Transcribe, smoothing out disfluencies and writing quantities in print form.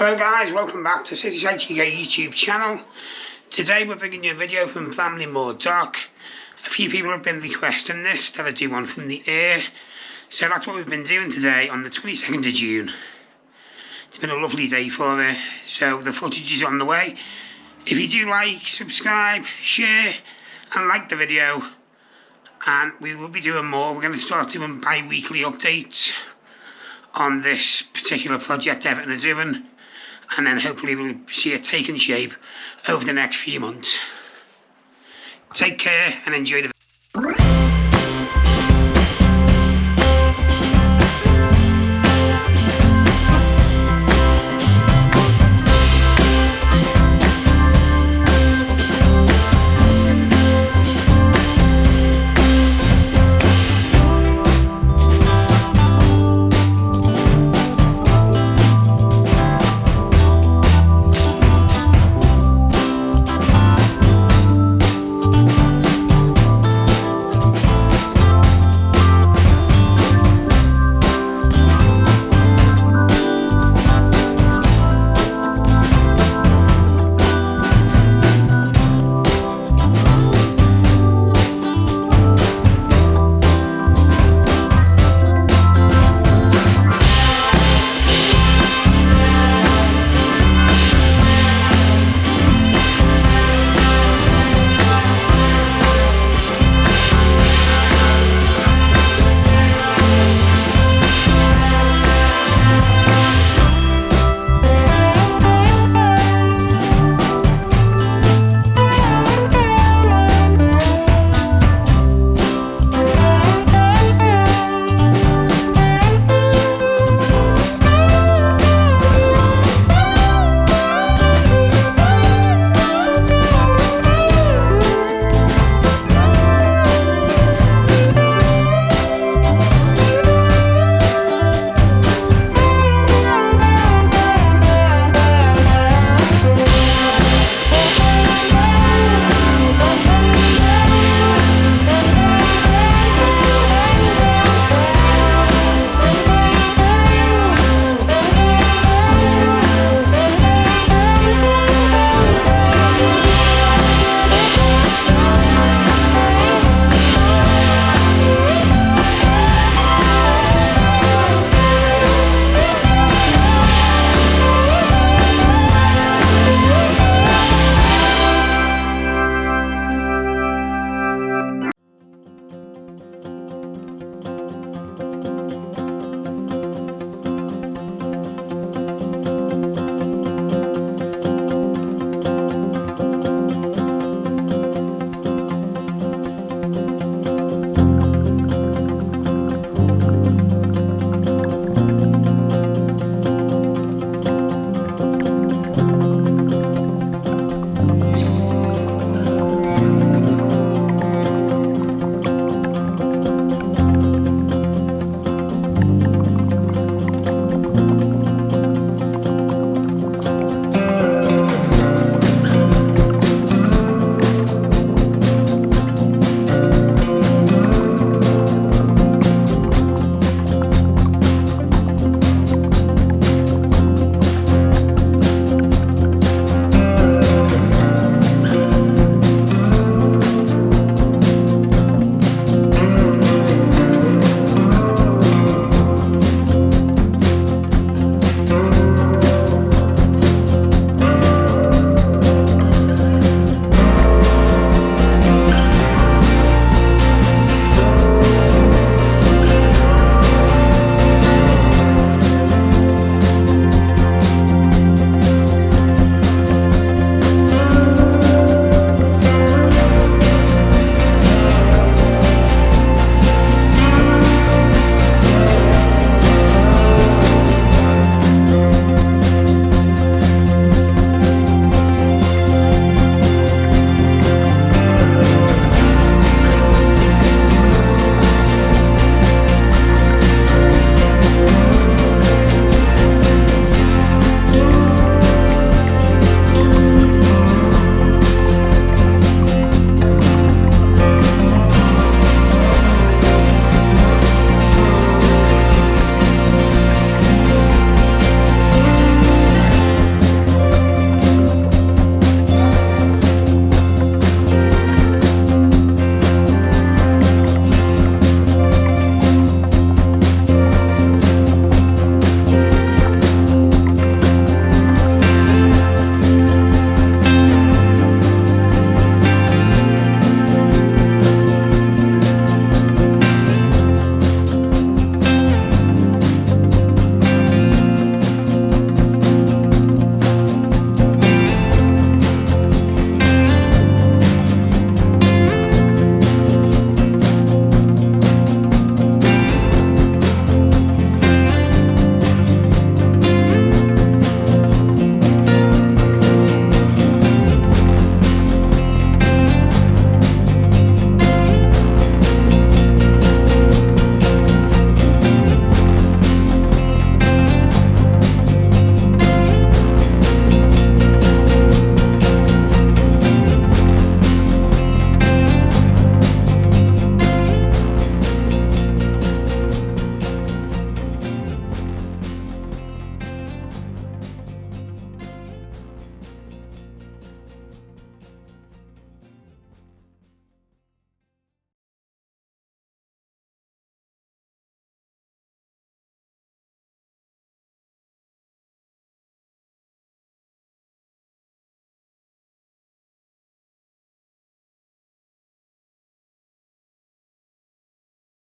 Hello guys, welcome back to Cityside UK YouTube channel. Today we're bringing you a video from Bramley-Moore dock. A few people have been requesting this, that I do one from the air. So that's what we've been doing today on the 22nd of June. It's been a lovely day for it, so the footage is on the way. If you do like, subscribe, share and like the video. And we will be doing more. We're going to start doing bi-weekly updates on this particular project Everton are doing. And then hopefully we'll see it taking shape over the next few months. Take care and enjoy the video.